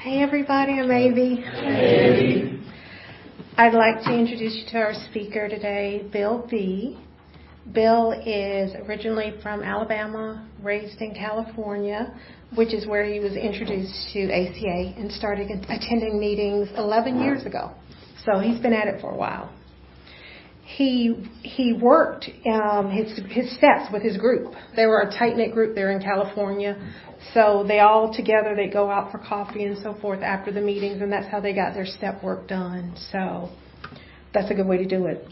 Hey everybody, I'm Avie. Hey. I'd like to introduce you to our speaker today, Bill B. Bill is originally from Alabama, raised in California, which is where he was introduced to ACA and started attending meetings 11 years ago. So he's been at it for a while. He worked his steps with his group. They were a tight-knit group there in California. So they all together, they go out for coffee and so forth after the meetings, and that's how they got their step work done. So that's a good way to do it.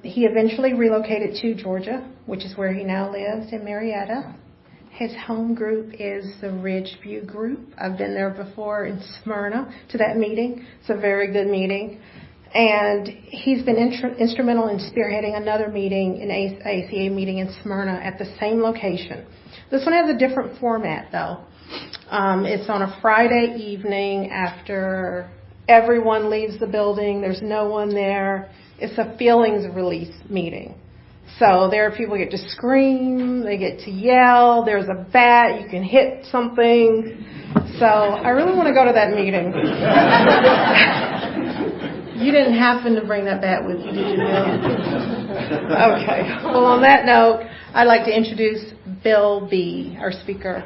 He eventually relocated to Georgia, which is where he now lives, in Marietta. His home group is the Ridgeview group. I've been there before in Smyrna to that meeting. It's a very good meeting. And he's been instrumental in spearheading another meeting, an ACA meeting in Smyrna at the same location. This one has a different format, though. It's on a Friday evening after everyone leaves the building. There's no one there. It's a feelings release meeting. So there are people who get to scream, they get to yell, there's a bat, you can hit something. So I really want to go to that meeting. You didn't happen to bring that bat with you, did you, Bill? Okay. Well, on that note, I'd like to introduce Bill B., our speaker.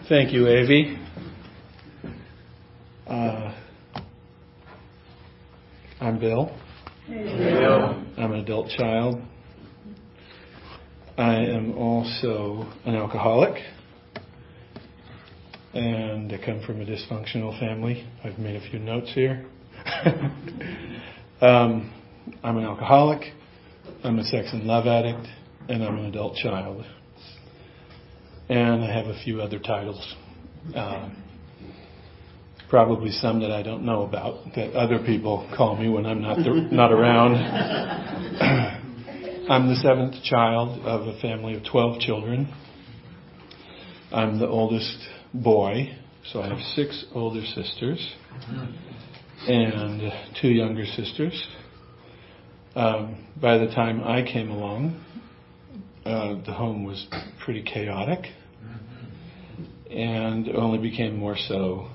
Thank you, Avie. I'm Bill. I'm an adult child. I am also an alcoholic, and I come from a dysfunctional family. I've made a few notes here. I'm an alcoholic, I'm a sex and love addict, and I'm an adult child. And I have a few other titles, probably some that I don't know about, that other people call me when I'm not around. I'm the seventh child of a family of 12 children. I'm the oldest boy, so I have 6 older sisters and 2 younger sisters. By the time I came along, the home was pretty chaotic and only became more so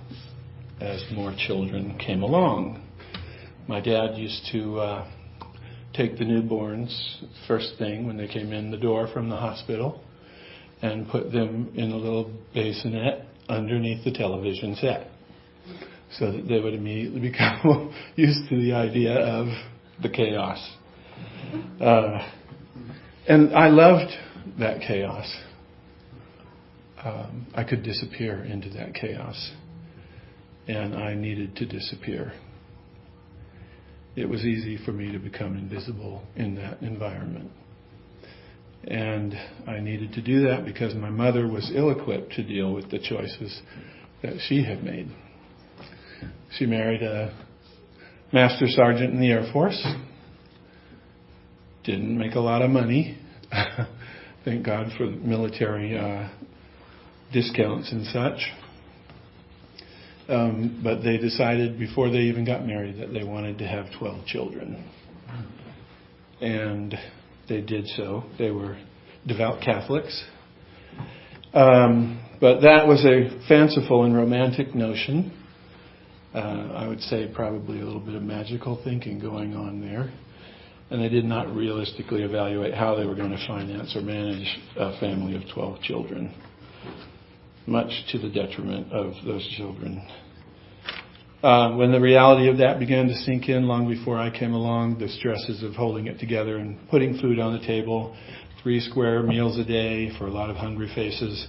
as more children came along. My dad used to take the newborns first thing when they came in the door from the hospital and put them in a little bassinet underneath the television set so that they would immediately become used to the idea of the chaos. And I loved that chaos. I could disappear into that chaos, and I needed to disappear. It was easy for me to become invisible in that environment. And I needed to do that because my mother was ill-equipped to deal with the choices that she had made. She married a master sergeant in the Air Force. Didn't make a lot of money. Thank God for military discounts and such. But they decided before they even got married that they wanted to have 12 children. And they did so. They were devout Catholics. But that was a fanciful and romantic notion. I would say probably a little bit of magical thinking going on there. And they did not realistically evaluate how they were going to finance or manage a family of 12 children, much to the detriment of those children. When the reality of that began to sink in long before I came along, the stresses of holding it together and putting food on the table, 3 square meals a day for a lot of hungry faces,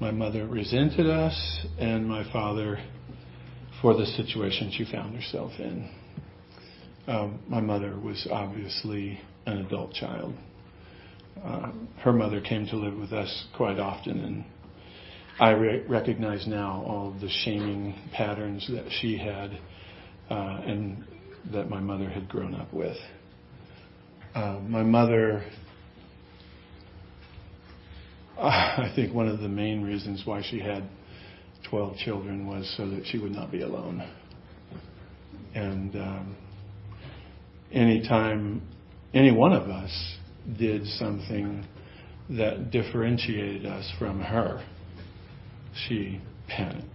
my mother resented us and my father for the situation she found herself in. My mother was obviously an adult child. Her mother came to live with us quite often, and I recognize now all of the shaming patterns that she had and that my mother had grown up with. My mother, I think one of the main reasons why she had 12 children was so that she would not be alone. And anytime any one of us did something that differentiated us from her, she panicked.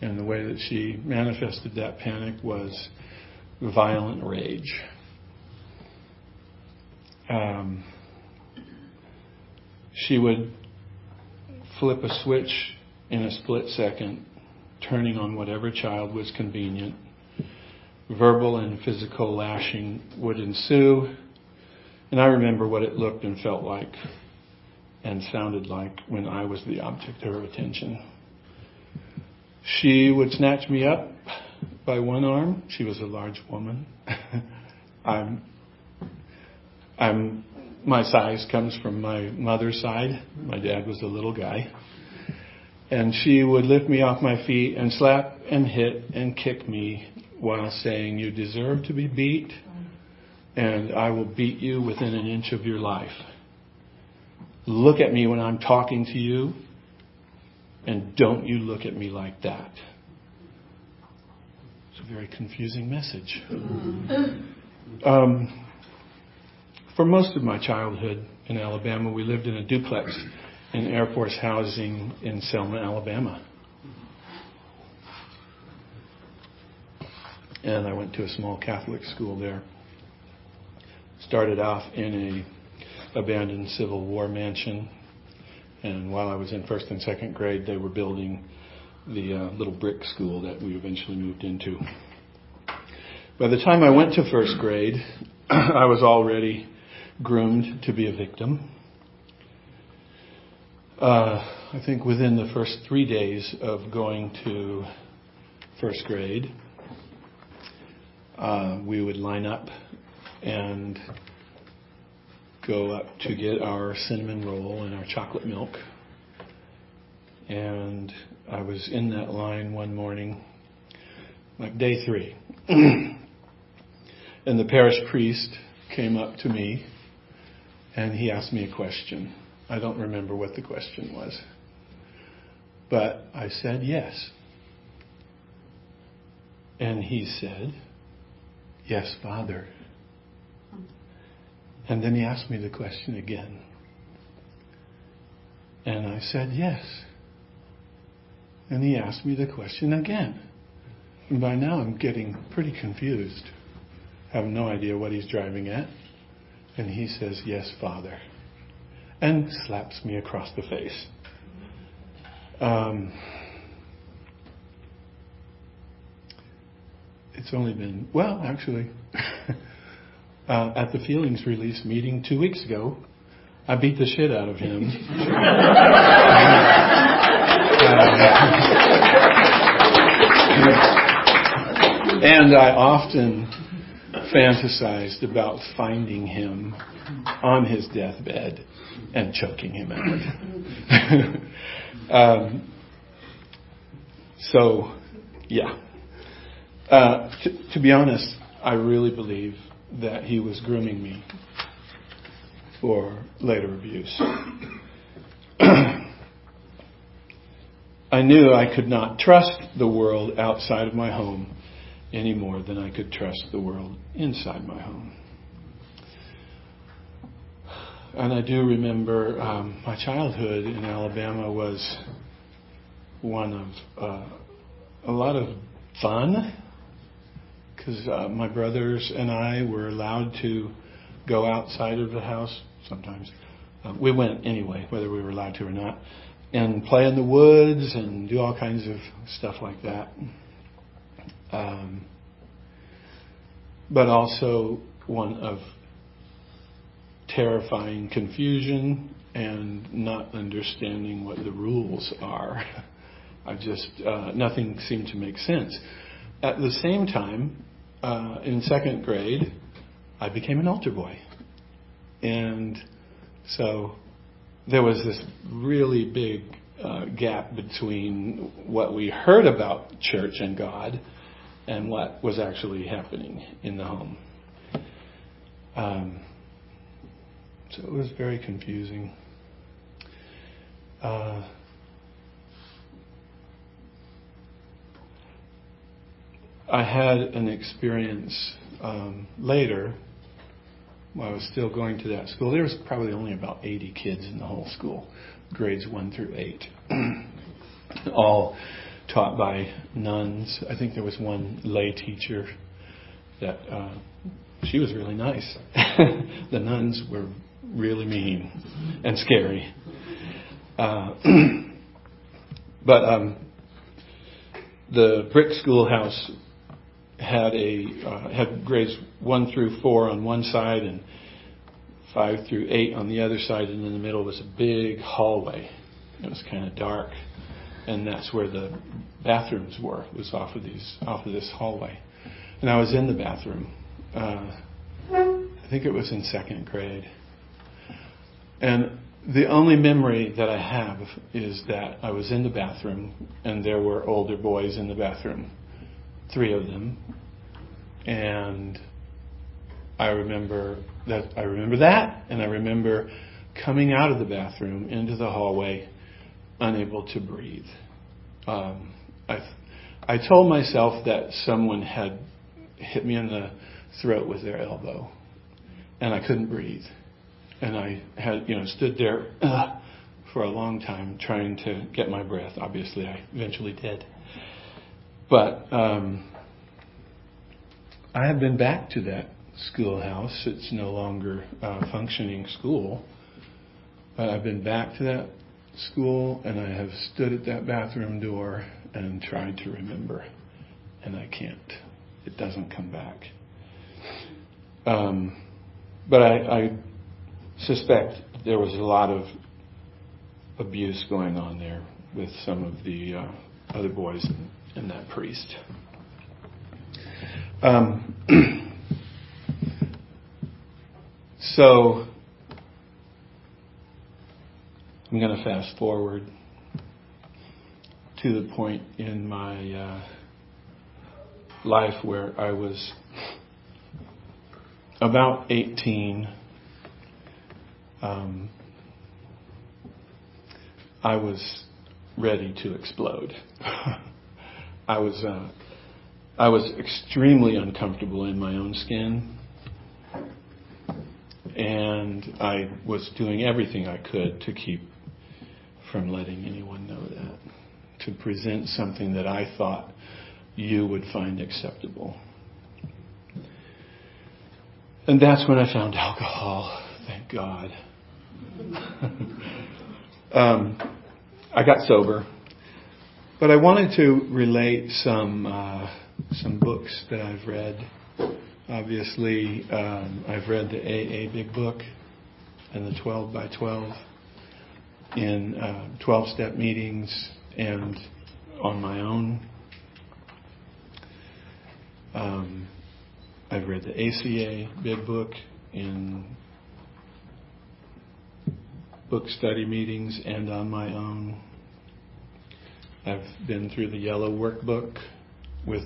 And the way that she manifested that panic was violent rage. She would flip a switch in a split second, turning on whatever child was convenient. Verbal and physical lashing would ensue. And I remember what it looked and felt like and sounded like when I was the object of her attention. She would snatch me up by one arm. She was a large woman. My size comes from my mother's side. My dad was a little guy. And she would lift me off my feet and slap and hit and kick me while saying, "You deserve to be beat, and I will beat you within an inch of your life. Look at me when I'm talking to you, and don't you look at me like that." It's a very confusing message. For most of my childhood in Alabama, we lived in a duplex in Air Force housing in Selma, Alabama. And I went to a small Catholic school there. Started off in a abandoned Civil War mansion. And while I was in first and second grade, they were building the little brick school that we eventually moved into. By the time I went to first grade, I was already groomed to be a victim. I think within the first 3 days of going to first grade, we would line up and go up to get our cinnamon roll and our chocolate milk. And I was in that line one morning, like day 3. And the parish priest came up to me and he asked me a question. I don't remember what the question was, but I said yes. And he said, "Yes, Father." And then he asked me the question again. And I said yes. And he asked me the question again. And by now I'm getting pretty confused. I have no idea what he's driving at. And he says, "Yes, Father." And slaps me across the face. It's only been, actually, at the Feelings Release meeting 2 weeks ago, I beat the shit out of him. And I often fantasized about finding him on his deathbed and choking him out. To be honest, I really believe that he was grooming me for later abuse. I knew I could not trust the world outside of my home any more than I could trust the world inside my home. And I do remember my childhood in Alabama was one of a lot of fun, because my brothers and I were allowed to go outside of the house sometimes. We went anyway, whether we were allowed to or not, and play in the woods and do all kinds of stuff like that. But also one of terrifying confusion and not understanding what the rules are. Nothing seemed to make sense. At the same time, in second grade, I became an altar boy. And so there was this really big gap between what we heard about church and God and what was actually happening in the home. So it was very confusing. I had an experience later, while I was still going to that school, there was probably only about 80 kids in the whole school, grades 1 through 8, all taught by nuns. I think there was one lay teacher that she was really nice. The nuns were really mean and scary. But the brick schoolhouse had had grades 1 through 4 on one side and 5 through 8 on the other side, and in the middle was a big hallway. It was kind of dark, and that's where the bathrooms were. It was off of this hallway, and I was in the bathroom. I think it was in 2nd grade, and the only memory that I have is that I was in the bathroom, and there were older boys in the bathroom, 3 of them, and I remember that, and I remember coming out of the bathroom into the hallway, unable to breathe. I told myself that someone had hit me in the throat with their elbow, and I couldn't breathe. And I had, stood there for a long time trying to get my breath. Obviously, I eventually did. But I have been back to that schoolhouse. It's no longer a functioning school. But I've been back to that school, and I have stood at that bathroom door and tried to remember. And I can't. It doesn't come back. But I suspect there was a lot of abuse going on there with some of the other boys and that priest. So I'm going to fast forward to the point in my life where I was about 18. I was ready to explode. I was extremely uncomfortable in my own skin, and I was doing everything I could to keep from letting anyone know that, to present something that I thought you would find acceptable. And that's when I found alcohol. Thank God. I got sober, but I wanted to relate some books that I've read. Obviously, I've read the AA Big Book and the 12 by 12 in 12-step meetings and on my own. I've read the ACA Big Book in book study meetings and on my own. I've been through the Yellow Workbook with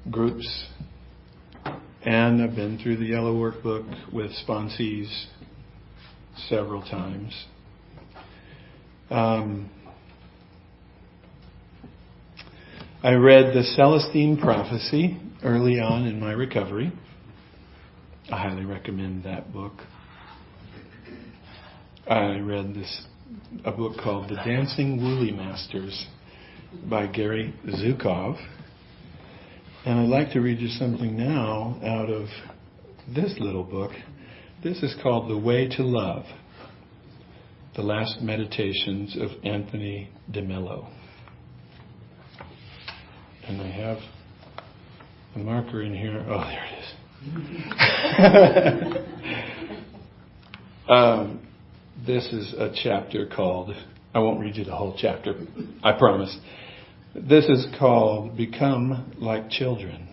groups, and I've been through the Yellow Workbook with sponsees several times. I read the Self-Esteem Prophecy early on in my recovery. I highly recommend that book. I read a book called The Dancing Woolly Masters by Gary Zukov. And I'd like to read you something now out of this little book. This is called The Way to Love, The Last Meditations of Anthony DeMello. And I have a marker in here. Oh, there it is. This is a chapter called, I won't read you the whole chapter, I promise. This is called Become Like Children.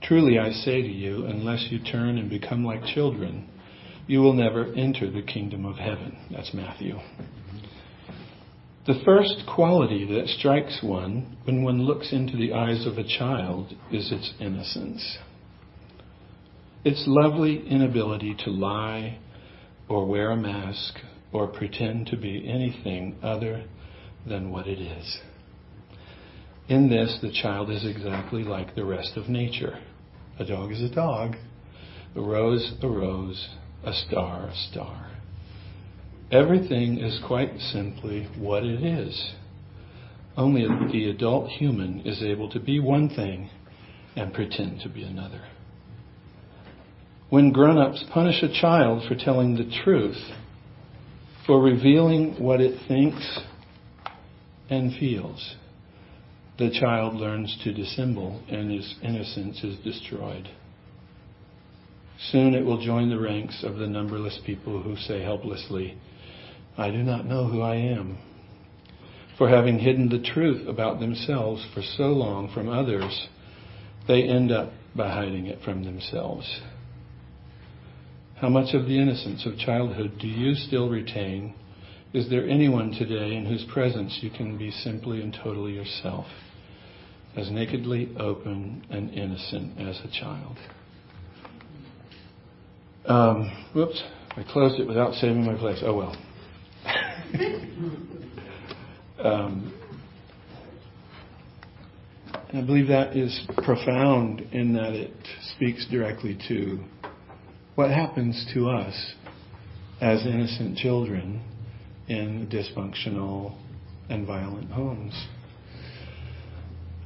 Truly I say to you, unless you turn and become like children, you will never enter the kingdom of heaven. That's Matthew. The first quality that strikes one when one looks into the eyes of a child is its innocence. Its lovely inability to lie or wear a mask or pretend to be anything other than what it is. In this, the child is exactly like the rest of nature. A dog is a dog. A rose, a star, a star. Everything is quite simply what it is. Only the adult human is able to be one thing and pretend to be another. When grown-ups punish a child for telling the truth, for revealing what it thinks and feels, the child learns to dissemble and his innocence is destroyed. Soon it will join the ranks of the numberless people who say helplessly, "I do not know who I am." For having hidden the truth about themselves for so long from others, they end up by hiding it from themselves. How much of the innocence of childhood do you still retain? Is there anyone today in whose presence you can be simply and totally yourself, as nakedly open and innocent as a child? Whoops, I closed it without saving my place. Oh well. I believe that is profound in that it speaks directly to what happens to us as innocent children in dysfunctional and violent homes.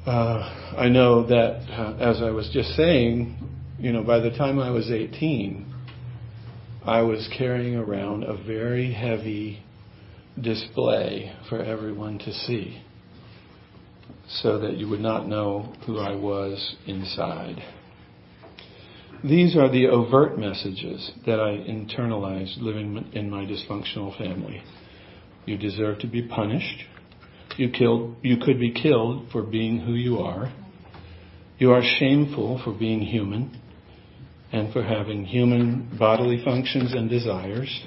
I know that, as I was just saying, by the time I was 18, I was carrying around a very heavy display for everyone to see, so that you would not know who I was inside. These are the overt messages that I internalized living in my dysfunctional family. You deserve to be punished. You could be killed for being who you are. You are shameful for being human and for having human bodily functions and desires.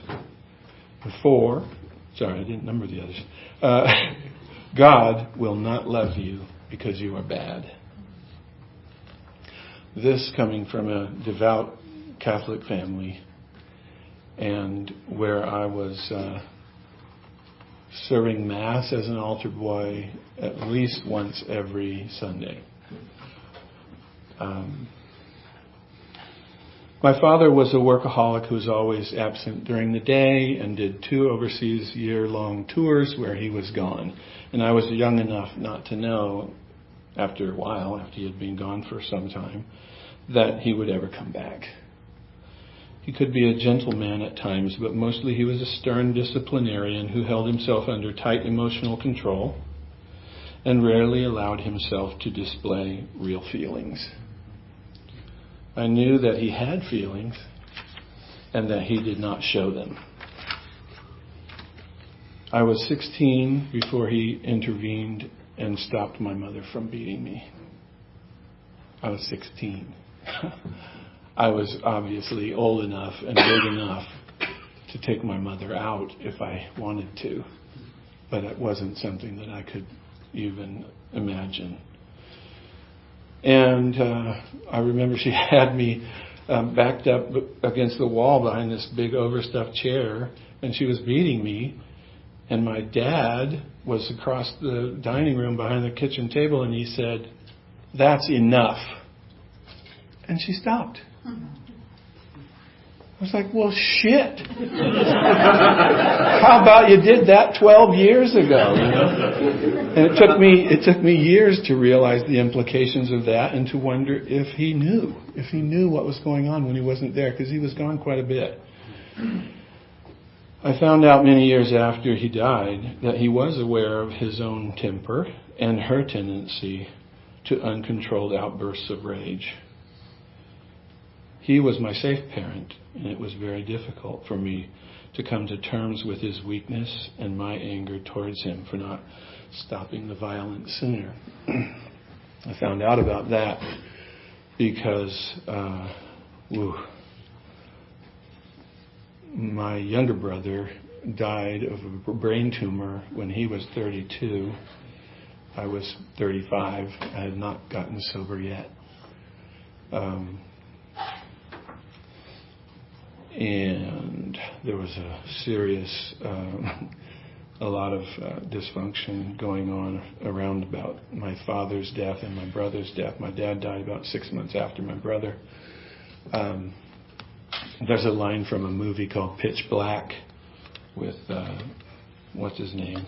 I didn't number the others. God will not love you because you are bad. This coming from a devout Catholic family, and where I was serving Mass as an altar boy at least once every Sunday. My father was a workaholic who was always absent during the day and did 2 overseas year-long tours where he was gone. And I was young enough not to know, after a while, after he had been gone for some time, that he would ever come back. He could be a gentleman at times, but mostly he was a stern disciplinarian who held himself under tight emotional control and rarely allowed himself to display real feelings. I knew that he had feelings and that he did not show them. I was 16 before he intervened and stopped my mother from beating me. I was 16. I was obviously old enough and big enough to take my mother out if I wanted to, but it wasn't something that I could even imagine. And I remember she had me backed up against the wall behind this big overstuffed chair, and she was beating me. And my dad was across the dining room behind the kitchen table, and he said, "That's enough." And she stopped. I was like, well, shit. How about you did that 12 years ago? And it took me years to realize the implications of that and to wonder if he knew what was going on when he wasn't there, because he was gone quite a bit. I found out many years after he died that he was aware of his own temper and her tendency to uncontrolled outbursts of rage. He was my safe parent, and it was very difficult for me to come to terms with his weakness and my anger towards him for not stopping the violence sooner. I found out about that because my younger brother died of a brain tumor when he was 32. I was 35. I had not gotten sober yet. And there was a serious a lot of dysfunction going on around about my father's death and my brother's death. My dad died about 6 months after my brother. There's a line from a movie called Pitch Black with, what's his name?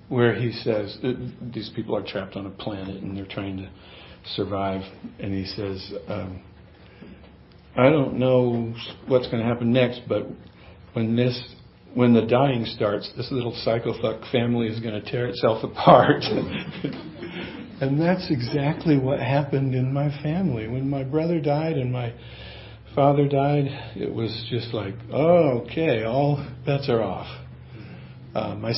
Where he says, these people are trapped on a planet and they're trying to survive. And he says, I don't know what's going to happen next, but when the dying starts, this little psychofuck family is going to tear itself apart. And that's exactly what happened in my family. When my brother died and my father died, it was just like, oh, okay, all bets are off. My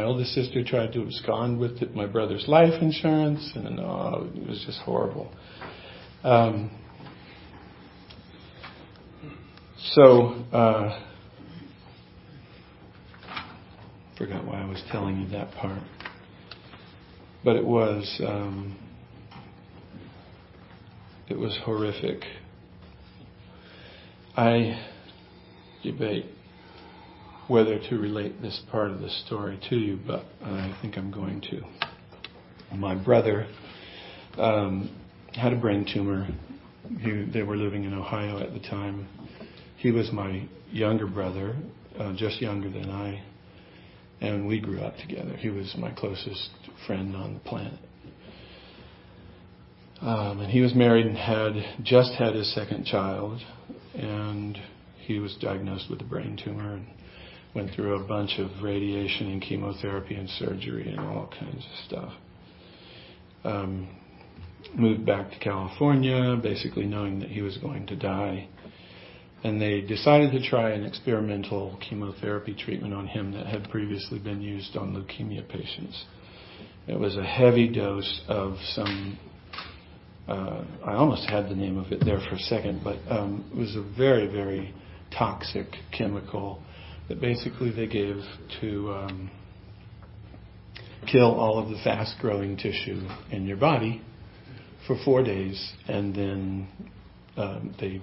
oldest sister tried to abscond with my brother's life insurance, and it was just horrible. Forgot why I was telling you that part. But it was horrific. I debate whether to relate this part of the story to you, but I think I'm going to. My brother had a brain tumor. They were living in Ohio at the time. He was my younger brother, just younger than I, and we grew up together. He was my closest friend on the planet. And he was married and had just had his second child, and he was diagnosed with a brain tumor and went through a bunch of radiation and chemotherapy and surgery and all kinds of stuff. Moved back to California, basically knowing that he was going to die. And they decided to try an experimental chemotherapy treatment on him that had previously been used on leukemia patients. It was a heavy dose of some, I almost had the name of it there for a second, but it was a very, very toxic chemical that basically they gave to kill all of the fast-growing tissue in your body for 4 days, and then they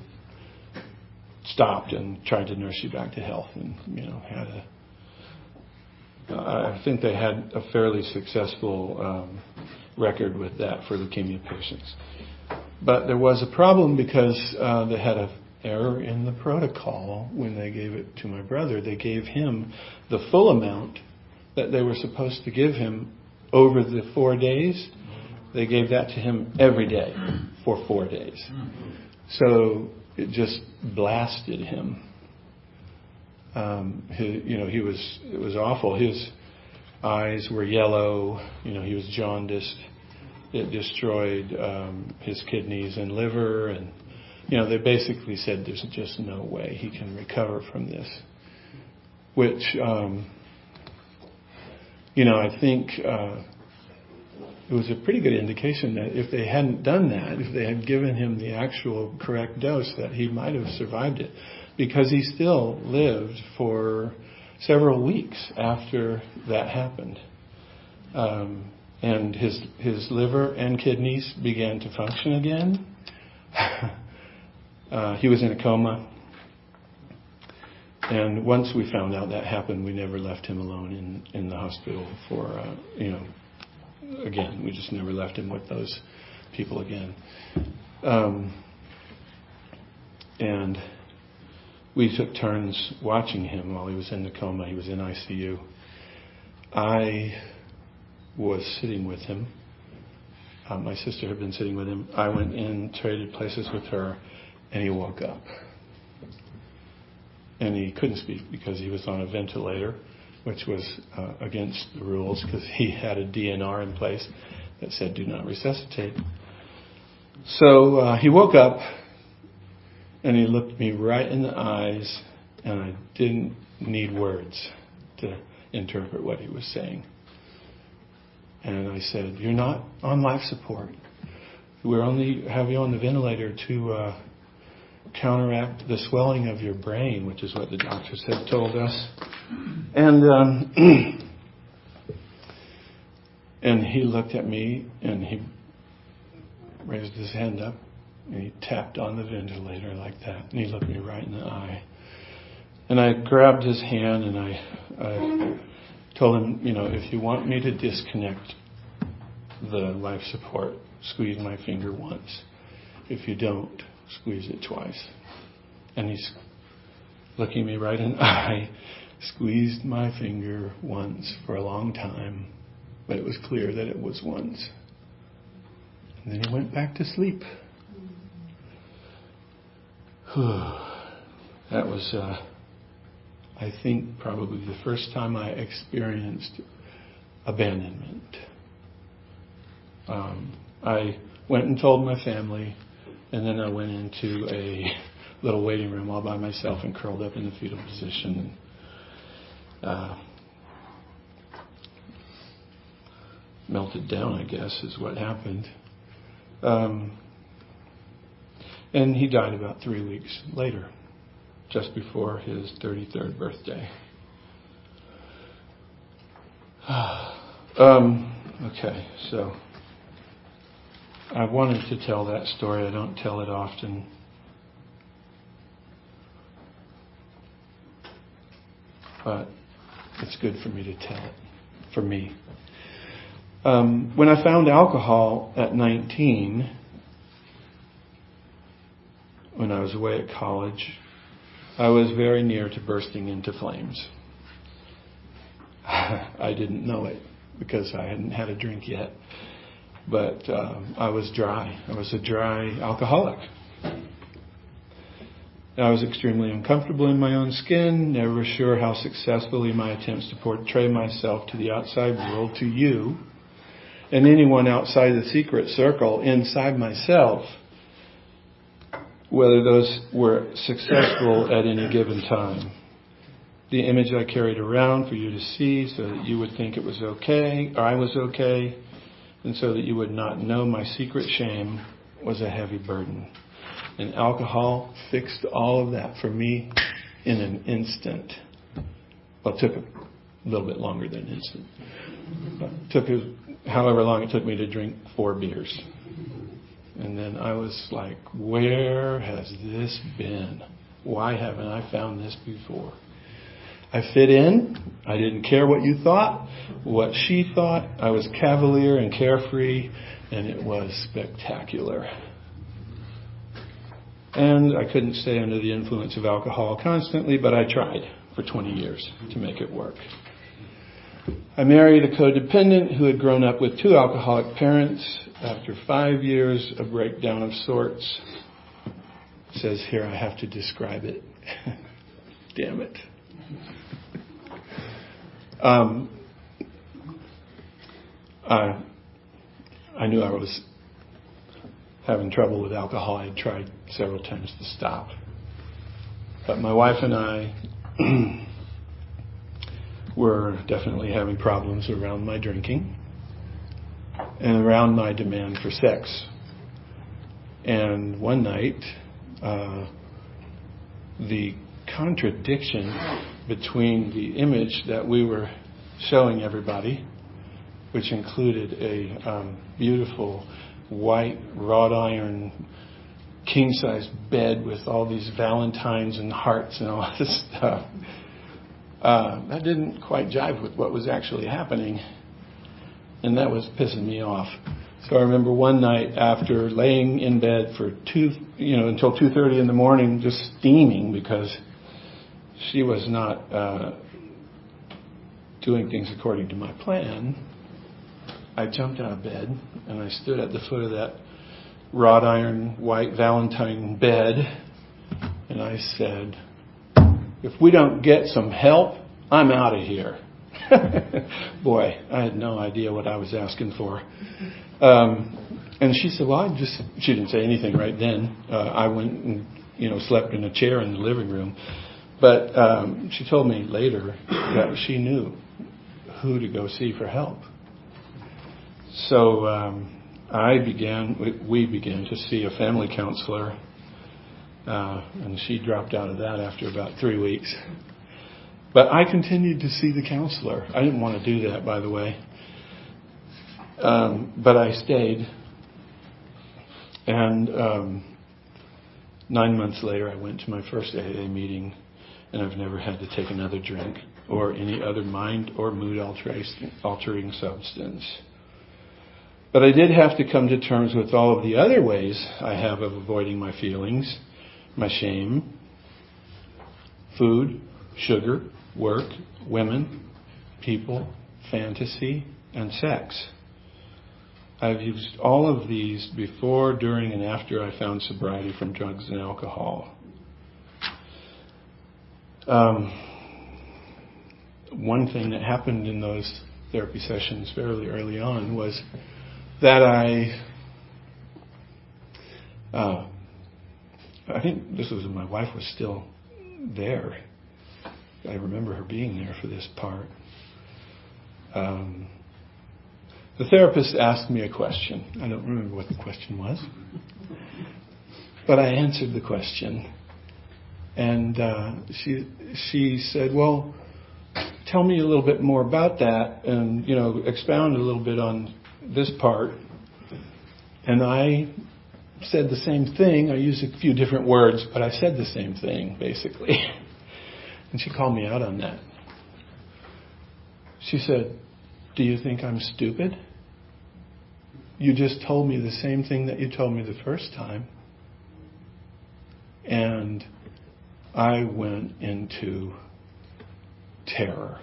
stopped and tried to nurse you back to health, and I think they had a fairly successful record with that for leukemia patients. But there was a problem because they had an error in the protocol when they gave it to my brother. They gave him the full amount that they were supposed to give him over the 4 days. They gave that to him every day for 4 days. So it just blasted him. It was awful. His eyes were yellow. He was jaundiced. It destroyed his kidneys and liver, and they basically said there's just no way he can recover from this. Which, I think it was a pretty good indication that if they hadn't done that, if they had given him the actual correct dose, that he might have survived it, because he still lived for several weeks after that happened. And his liver and kidneys began to function again. He was in a coma. And once we found out that happened, we never left him alone in the hospital for, again, we just never left him with those people again. And we took turns watching him while he was in the coma. He was in ICU. I was sitting with him. My sister had been sitting with him. I went in, traded places with her, and he woke up. And he couldn't speak because he was on a ventilator, which was against the rules because he had a DNR in place that said do not resuscitate. So he woke up and he looked me right in the eyes, and I didn't need words to interpret what he was saying. And I said, "You're not on life support. We're only have you on the ventilator to counteract the swelling of your brain," which is what the doctors had told us. And and he looked at me and he raised his hand up and he tapped on the ventilator like that. And he looked me right in the eye. And I grabbed his hand and I told him, if you want me to disconnect the life support, squeeze my finger once. If you don't, squeeze it twice. And he's looking me right in the eye, squeezed my finger once for a long time, but it was clear that it was once. And then he went back to sleep. That was, I think, probably the first time I experienced abandonment. I went and told my family, and then I went into a little waiting room all by myself and curled up in the fetal position. Melted down, I guess, is what happened. And he died about 3 weeks later, just before his 33rd birthday. Okay, so I wanted to tell that story. I don't tell it often. But it's good for me to tell it, for me. When I found alcohol at 19, when I was away at college, I was very near to bursting into flames. I didn't know it because I hadn't had a drink yet. But I was dry. I was a dry alcoholic. I was extremely uncomfortable in my own skin, never sure how successfully my attempts to portray myself to the outside world, to you, and anyone outside the secret circle inside myself, whether those were successful at any given time. The image I carried around for you to see so that you would think it was okay, or I was okay, and so that you would not know my secret shame was a heavy burden. And alcohol fixed all of that for me in an instant. Well, it took a little bit longer than an instant. But it took however long it took me to drink 4 beers. And then I was like, where has this been? Why haven't I found this before? I fit in. I didn't care what you thought, what she thought. I was cavalier and carefree, and it was spectacular. And I couldn't stay under the influence of alcohol constantly, but I tried for 20 years to make it work. I married a codependent who had grown up with 2 alcoholic parents. After 5 years, a breakdown of sorts. It says here I have to describe it. Damn it. I knew I was having trouble with alcohol. I tried several times to stop. But my wife and I were definitely having problems around my drinking and around my demand for sex. And one night, the contradiction between the image that we were showing everybody, which included a beautiful white wrought iron king-size bed with all these valentines and hearts and all this stuff, that didn't quite jive with what was actually happening, and that was pissing me off. So I remember one night after laying in bed for until 2:30 in the morning, just steaming because she was not doing things according to my plan, I jumped out of bed and I stood at the foot of that wrought iron white valentine bed and I said, if we don't get some help, I'm out of here. Boy, I had no idea what I was asking for. And she said, well, she didn't say anything right then. I went and, slept in a chair in the living room. But she told me later that she knew who to go see for help. So we began to see a family counselor, and she dropped out of that after about 3 weeks. But I continued to see the counselor. I didn't want to do that, by the way. But I stayed. And 9 months later, I went to my first AA meeting. and I've never had to take another drink or any other mind or mood altering substance. But I did have to come to terms with all of the other ways I have of avoiding my feelings, my shame, food, sugar, work, women, people, fantasy, and sex. I've used all of these before, during, and after I found sobriety from drugs and alcohol. One thing that happened in those therapy sessions fairly early on was that I think this was when my wife was still there. I remember her being there for this part. The therapist asked me a question. I don't remember what the question was, but I answered the question. And she said, well, tell me a little bit more about that and, expound a little bit on this part. And I said the same thing. I used a few different words, but I said the same thing, basically. And she called me out on that. She said, do you think I'm stupid? You just told me the same thing that you told me the first time. And I went into terror.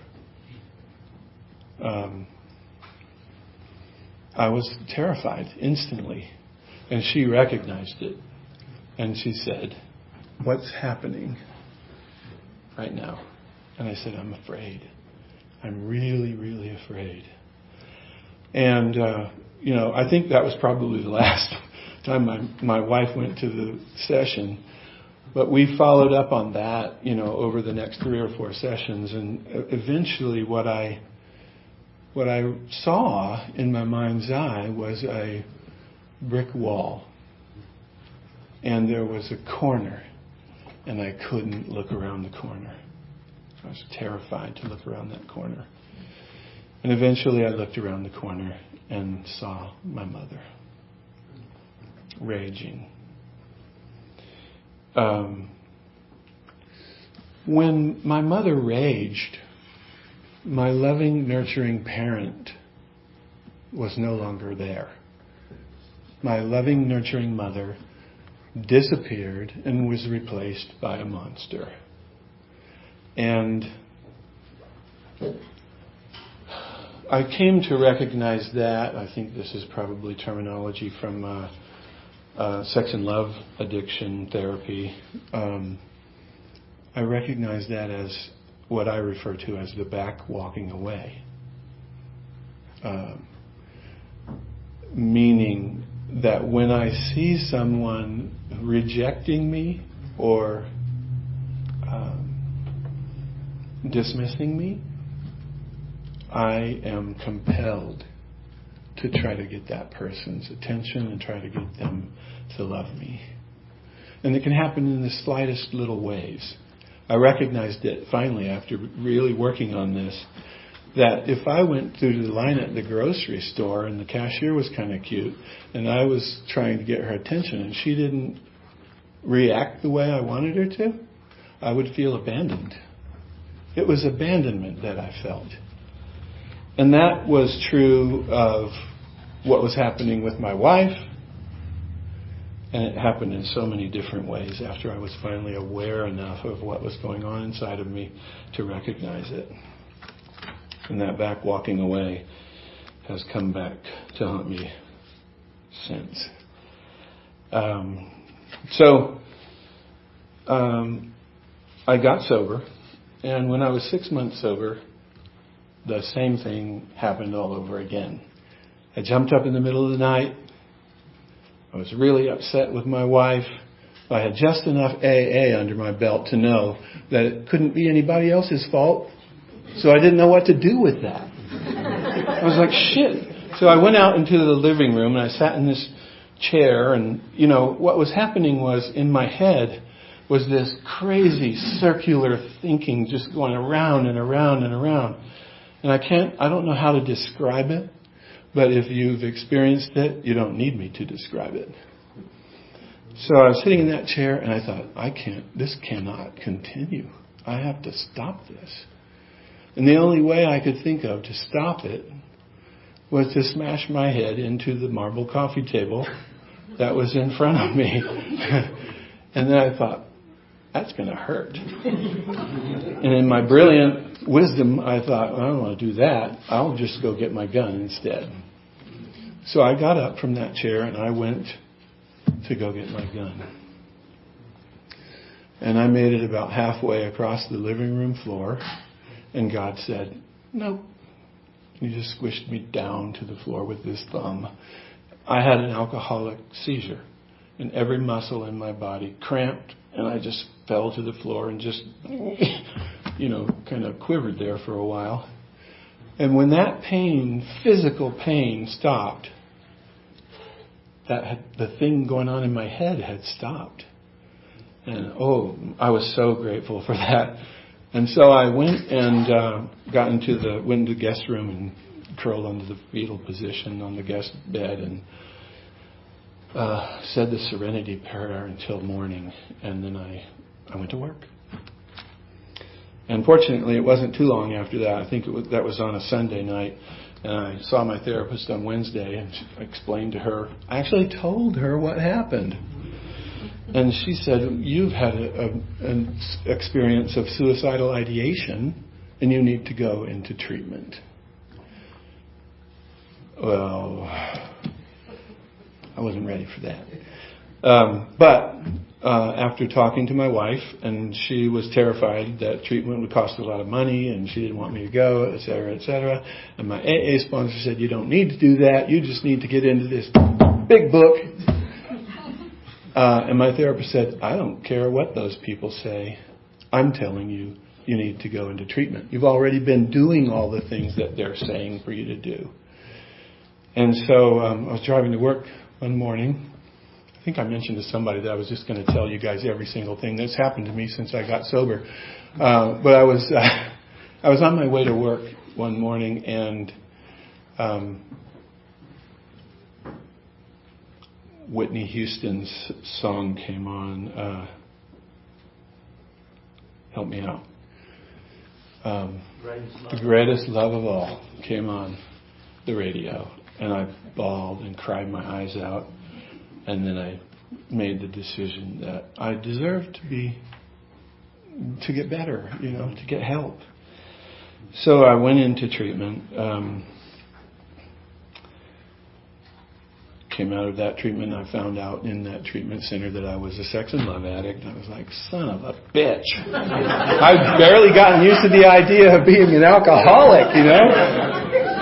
I was terrified instantly. And she recognized it. And she said, what's happening right now? And I said, I'm afraid. I'm really, really afraid. And, I think that was probably the last time my wife went to the session. But we followed up on that, over the next 3 or 4 sessions. And eventually what I saw in my mind's eye was a brick wall. And there was a corner. And I couldn't look around the corner. I was terrified to look around that corner. And eventually I looked around the corner and saw my mother raging. When my mother raged, my loving, nurturing parent was no longer there. My loving, nurturing mother disappeared and was replaced by a monster. And I came to recognize that. I think this is probably terminology from sex and love addiction therapy. I recognize that as what I refer to as the back walking away. Meaning that when I see someone rejecting me or dismissing me, I am compelled to try to get that person's attention and try to get them to love me. And it can happen in the slightest little ways. I recognized it finally after really working on this, that if I went through the line at the grocery store and the cashier was kind of cute and I was trying to get her attention and she didn't react the way I wanted her to, I would feel abandoned. It was abandonment that I felt. And that was true of what was happening with my wife. And it happened in so many different ways after I was finally aware enough of what was going on inside of me to recognize it. And that back walking away has come back to haunt me since. I got sober. And when I was 6 months sober, the same thing happened all over again. I jumped up in the middle of the night. I was really upset with my wife. I had just enough AA under my belt to know that it couldn't be anybody else's fault. So I didn't know what to do with that. I was like, shit. So I went out into the living room and I sat in this chair and, what was happening was in my head was this crazy circular thinking just going around and around and around. And I don't know how to describe it, but if you've experienced it, you don't need me to describe it. So I was sitting in that chair and I thought, this cannot continue. I have to stop this. And the only way I could think of to stop it was to smash my head into the marble coffee table that was in front of me. And then I thought, that's going to hurt. And in my brilliant wisdom, I thought, well, I don't want to do that. I'll just go get my gun instead. So I got up from that chair and I went to go get my gun. And I made it about halfway across the living room floor, and God said, nope. He just squished me down to the floor with his thumb. I had an alcoholic seizure, and every muscle in my body cramped, and I just fell to the floor and just, kind of quivered there for a while. And when that pain, physical pain, stopped, the thing going on in my head had stopped. And I was so grateful for that. And so I went and went into the guest room and curled under the fetal position on the guest bed and said the Serenity Prayer until morning. And then I went to work. And fortunately, it wasn't too long after that. I think that was on a Sunday night. And I saw my therapist on Wednesday, and I explained to her. I actually told her what happened. And she said, you've had an experience of suicidal ideation, and you need to go into treatment. Well, I wasn't ready for that. But after talking to my wife, and she was terrified that treatment would cost a lot of money, and she didn't want me to go, et cetera, et cetera. And my AA sponsor said, you don't need to do that. You just need to get into this big book. And my therapist said, I don't care what those people say. I'm telling you, you need to go into treatment. You've already been doing all the things that they're saying for you to do. And so I was driving to work one morning. I think I mentioned to somebody that I was just going to tell you guys every single thing that's happened to me since I got sober. But I was on my way to work one morning, and Whitney Houston's song came on. Help me out. The Greatest Love of All came on the radio, and I bawled and cried my eyes out. And then I made the decision that I deserved to get better, to get help. So I went into treatment. Came out of that treatment, I found out in that treatment center that I was a sex and love addict. I was like, son of a bitch. I've barely gotten used to the idea of being an alcoholic,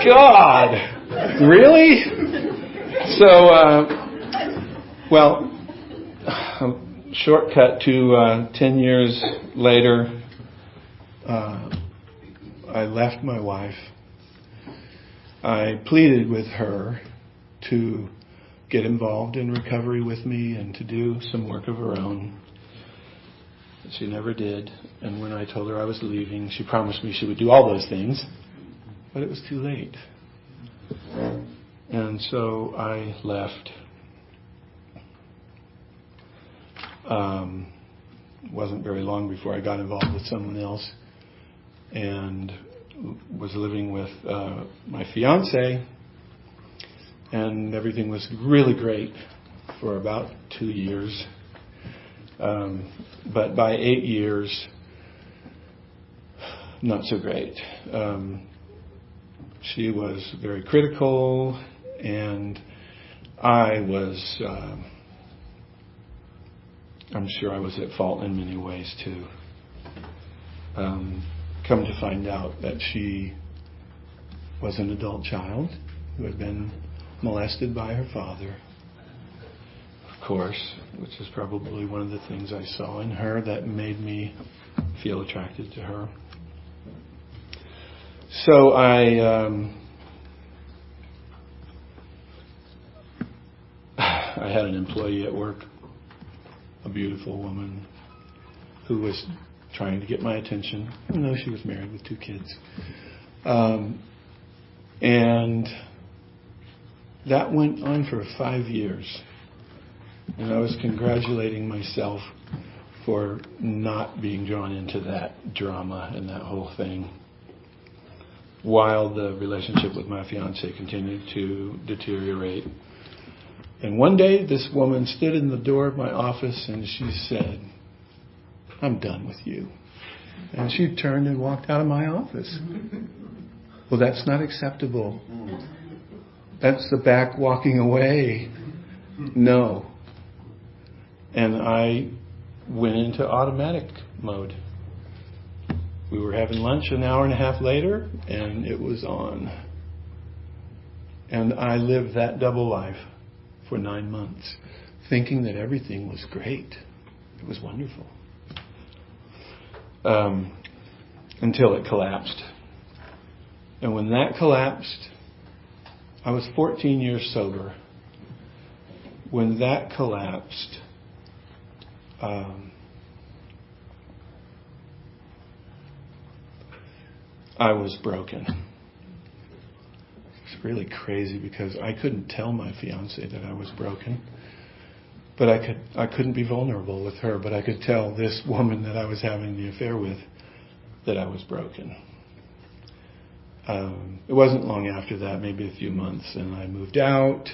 God, really? So, shortcut to 10 years later, I left my wife. I pleaded with her to get involved in recovery with me and to do some work of her own. She never did. And when I told her I was leaving, she promised me she would do all those things. But it was too late. And so I left. Wasn't very long before I got involved with someone else and was living with my fiance. And everything was really great for about 2 years. But by 8 years, not so great. She was very critical, and I was, I'm sure I was at fault in many ways too. Come to find out that she was an adult child who had been molested by her father, of course, which is probably one of the things I saw in her that made me feel attracted to her. So I had an employee at work, a beautiful woman, who was trying to get my attention, even though she was married with 2 kids. And that went on for 5 years. And I was congratulating myself for not being drawn into that drama and that whole thing, while the relationship with my fiance continued to deteriorate. And one day, this woman stood in the door of my office and she said, "I'm done with you." And she turned and walked out of my office. Well, that's not acceptable. That's the back walking away. No. And I went into automatic mode. We were having lunch an hour and a half later, and it was on. And I lived that double life for 9 months, thinking that everything was great. It was wonderful. Until it collapsed. And when that collapsed, I was 14 years sober. When that collapsed, I was broken. It's really crazy because I couldn't tell my fiance that I was broken. But I couldn't be vulnerable with her, but I could tell this woman that I was having the affair with that I was broken. It wasn't long after that, maybe a few months, and I moved out,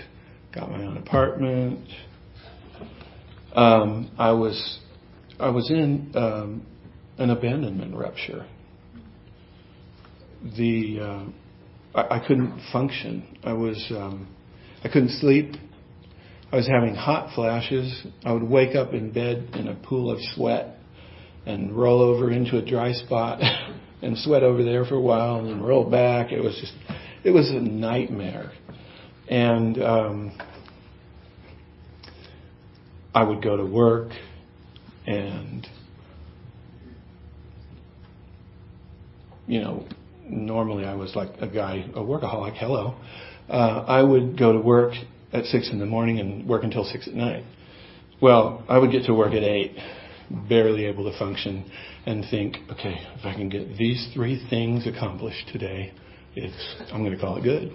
got my own apartment. I was in an abandonment rupture. I couldn't function. I couldn't sleep. I was having hot flashes. I would wake up in bed in a pool of sweat and roll over into a dry spot and sweat over there for a while and then roll back. It was a nightmare. And I would go to work and, normally I was like a workaholic, hello. I would go to work at 6 in the morning and work until 6 at night. Well, I would get to work at 8, barely able to function, and think, okay, if I can get these 3 things accomplished today, I'm going to call it good.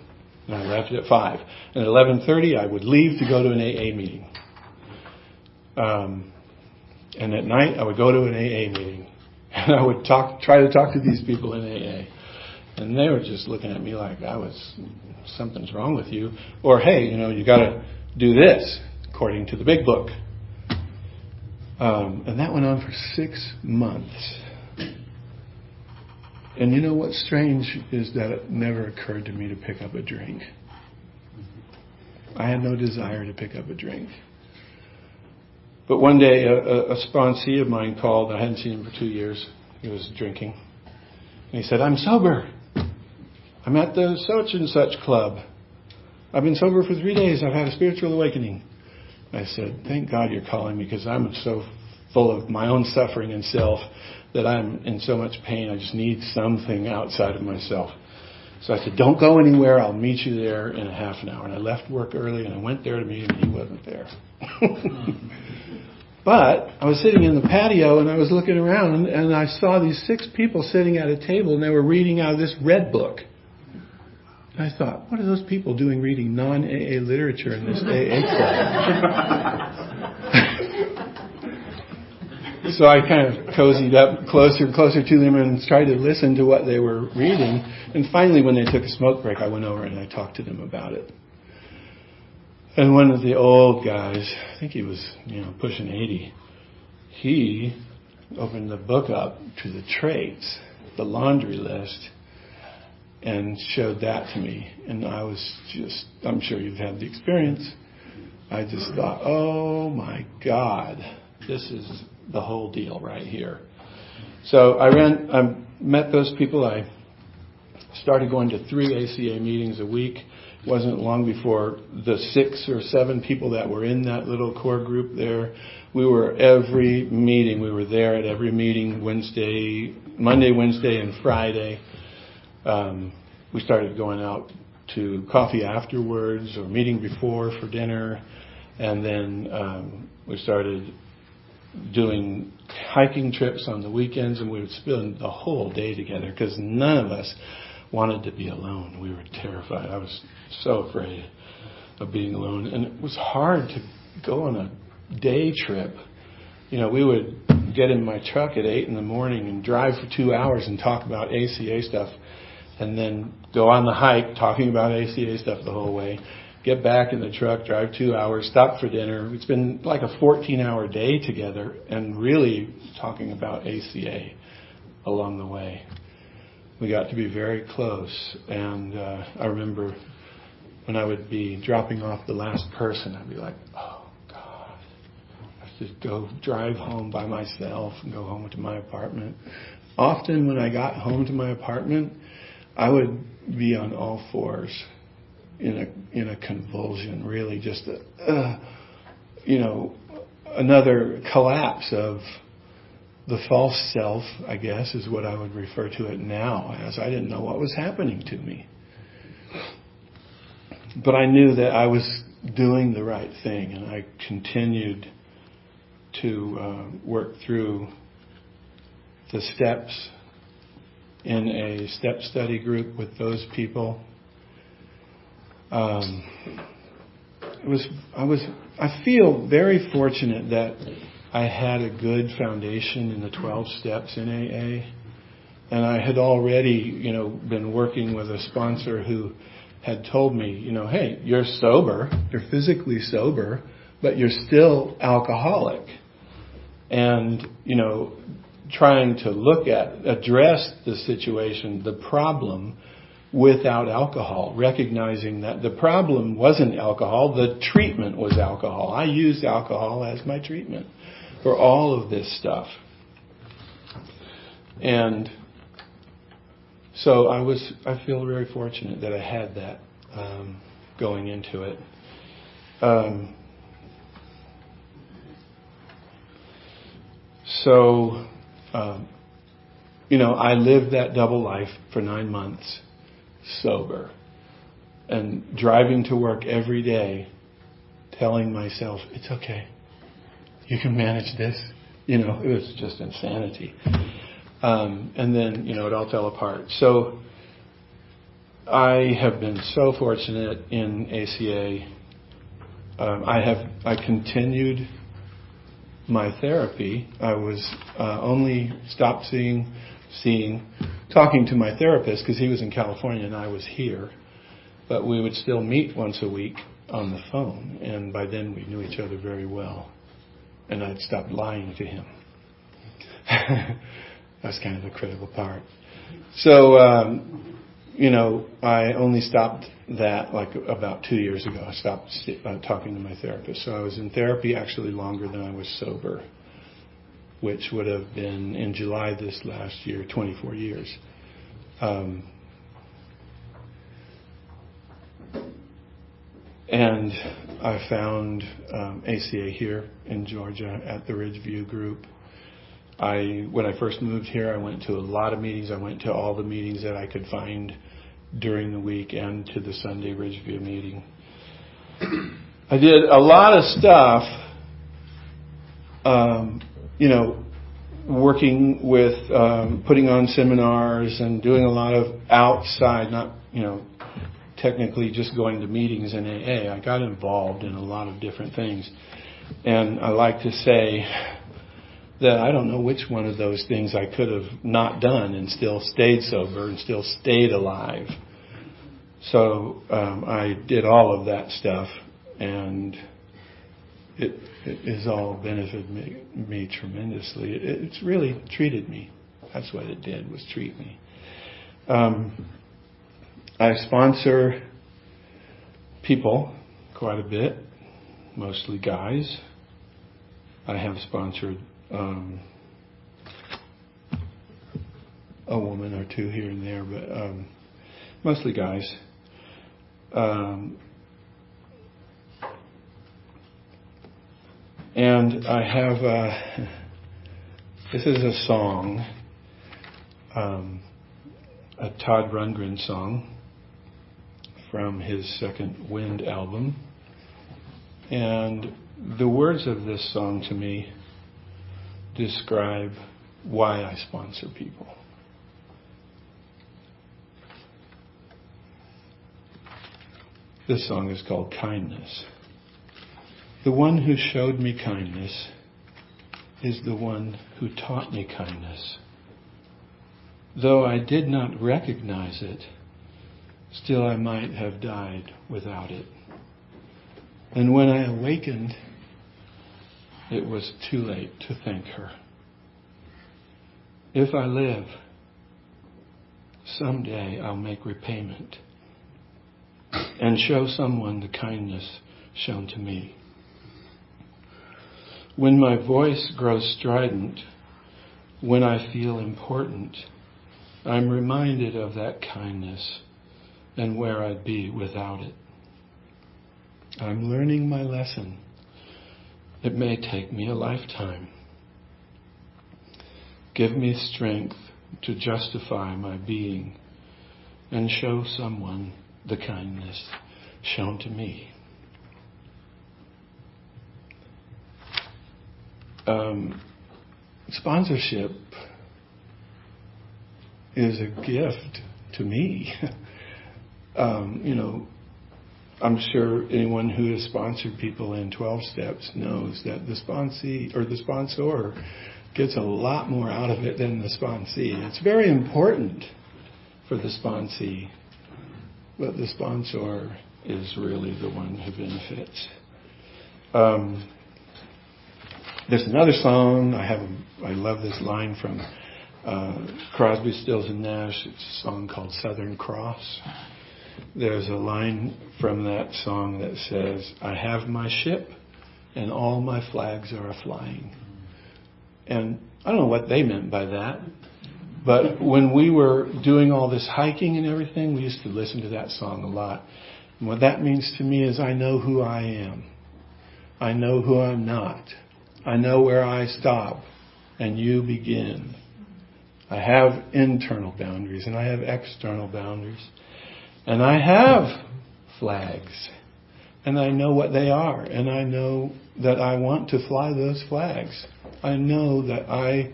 And I left at 5. And at 11:30, I would leave to go to an AA meeting. And at night, I would go to an AA meeting. And I would try to talk to these people in AA. And they were just looking at me like something's wrong with you. Or, hey, you got to do this, according to the big book. And that went on for 6 months. And you know what's strange is that it never occurred to me to pick up a drink. I had no desire to pick up a drink. But one day, a sponsee of mine called. I hadn't seen him for 2 years. He was drinking. And he said, "I'm sober. I'm at the such and such club. I've been sober for 3 days. I've had a spiritual awakening." I said, "Thank God you're calling me because I'm so full of my own suffering and self that I'm in so much pain. I just need something outside of myself." So I said, "Don't go anywhere. I'll meet you there in a half an hour." And I left work early and I went there to meet him and he wasn't there. But I was sitting in the patio and I was looking around and I saw these 6 people sitting at a table and they were reading out of this red book. And I thought, what are those people doing reading non-AA literature in this AA club? So I kind of cozied up closer and closer to them and tried to listen to what they were reading. And finally, when they took a smoke break, I went over and I talked to them about it. And one of the old guys, I think he was, pushing 80, he opened the book up to the traits, the laundry list, and showed that to me. And I was I'm sure you've had the experience. I just thought, oh my God, this is the whole deal right here. So I met those people. I started going to 3 ACA meetings a week. It wasn't long before the 6 or 7 people that were in that little core group there, we were every meeting. We were there at every meeting, Monday, Wednesday, and Friday. We started going out to coffee afterwards or meeting before for dinner. And then we started doing hiking trips on the weekends, and we would spend the whole day together because none of us wanted to be alone. We were terrified. I was so afraid of being alone. And it was hard to go on a day trip. We would get in my truck at 8 in the morning and drive for 2 hours and talk about ACA stuff, and then go on the hike talking about ACA stuff the whole way, get back in the truck, drive 2 hours, stop for dinner. It's been like a 14-hour day together and really talking about ACA along the way. We got to be very close, and I remember when I would be dropping off the last person, I'd be like, oh, God, I have to go drive home by myself and go home to my apartment. Often when I got home to my apartment, I would be on all fours in a convulsion, really just another collapse of the false self, I guess, is what I would refer to it now as. I didn't know what was happening to me. But I knew that I was doing the right thing, and I continued to work through the steps in a step study group with those people. I feel very fortunate that I had a good foundation in the 12 steps in AA, and I had already, been working with a sponsor who had told me, hey, you're sober, you're physically sober, but you're still alcoholic. And, trying to address the situation, the problem without alcohol, recognizing that the problem wasn't alcohol, the treatment was alcohol. I used alcohol as my treatment for all of this stuff. And so I feel very fortunate that I had that going into it. I lived that double life for 9 months sober and driving to work every day telling myself, it's okay, you can manage this. It was just insanity. And then, it all fell apart. So I have been so fortunate in ACA. I continued my therapy. I was only stopped talking to my therapist because he was in California and I was here. But we would still meet once a week on the phone. And by then we knew each other very well. And I'd stopped lying to him. That's kind of the critical part. So, I only stopped that like about 2 years ago. I stopped talking to my therapist. So I was in therapy actually longer than I was sober, which would have been in July this last year, 24 years. And I found ACA here in Georgia at the Ridgeview group. When I first moved here, I went to a lot of meetings. I went to all the meetings that I could find during the week and to the Sunday Ridgeview meeting. I did a lot of stuff, working with, putting on seminars and doing a lot of outside, not, technically just going to meetings in AA. I got involved in a lot of different things. And I like to say that I don't know which one of those things I could have not done and still stayed sober and still stayed alive. So I did all of that stuff, and it has all benefited me tremendously. It's really treated me. That's what it did, was treat me. I sponsor people quite a bit, mostly guys. I have sponsored a woman or two here and there, but mostly guys. And I have this is a song, a Todd Rundgren song from his second Wind album. And the words of this song to me describe why I sponsor people. This song is called Kindness. The one who showed me kindness is the one who taught me kindness. Though I did not recognize it, still I might have died without it. And when I awakened, it was too late to thank her. If I live, someday I'll make repayment and show someone the kindness shown to me. When my voice grows strident, when I feel important, I'm reminded of that kindness and where I'd be without it. I'm learning my lesson. It may take me a lifetime. Give me strength to justify my being and show someone the kindness shown to me. Sponsorship is a gift to me. I'm sure anyone who has sponsored people in 12 steps knows that the sponsee or the sponsor gets a lot more out of it than the sponsee. It's very important for the sponsee, but the sponsor is really the one who benefits. There's another song. I love this line from Crosby, Stills and Nash. It's a song called Southern Cross. There's a line from that song that says, I have my ship and all my flags are a-flying. And I don't know what they meant by that, but when we were doing all this hiking and everything, we used to listen to that song a lot. And what that means to me is I know who I am. I know who I'm not. I know where I stop and you begin. I have internal boundaries and I have external boundaries. And I have flags. And I know what they are. And I know that I want to fly those flags. I know that I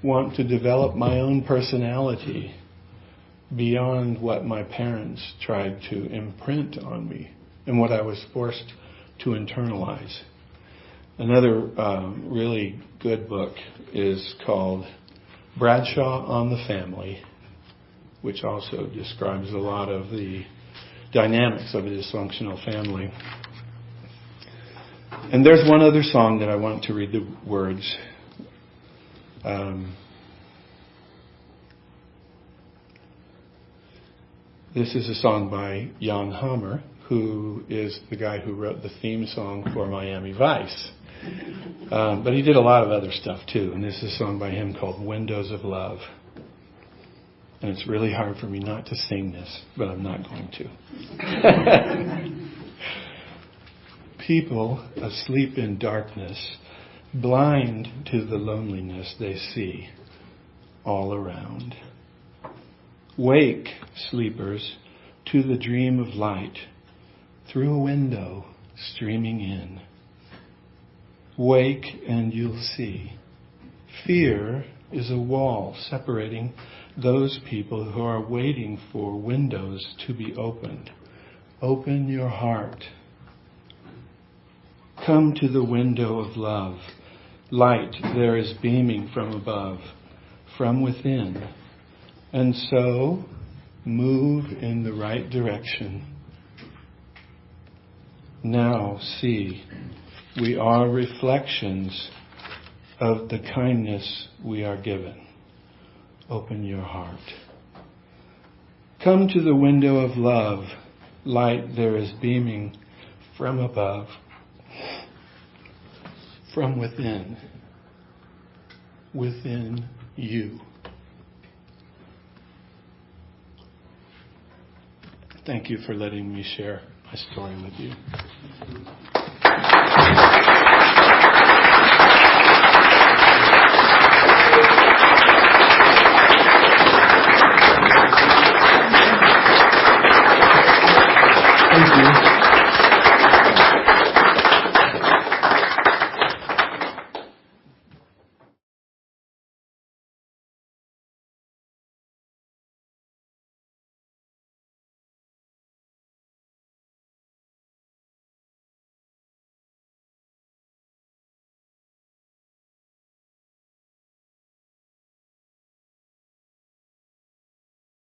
want to develop my own personality beyond what my parents tried to imprint on me and what I was forced to internalize. Another really good book is called Bradshaw on the Family, which also describes a lot of the dynamics of a dysfunctional family. And there's one other song that I want to read the words. This is a song by Jan Hammer, who is the guy who wrote the theme song for Miami Vice. But he did a lot of other stuff too. And this is a song by him called Windows of Love. And it's really hard for me not to sing this, but I'm not going to. People asleep in darkness, blind to the loneliness they see all around. Wake, sleepers, to the dream of light through a window streaming in. Wake and you'll see. Fear is a wall separating those people who are waiting for windows to be opened. Open your heart. Come to the window of love. Light there is beaming from above, from within. And so, move in the right direction. Now see, we are reflections of the kindness we are given. Open your heart. Come to the window of love. Light there is beaming from above, from within you. Thank you for letting me share my story with you.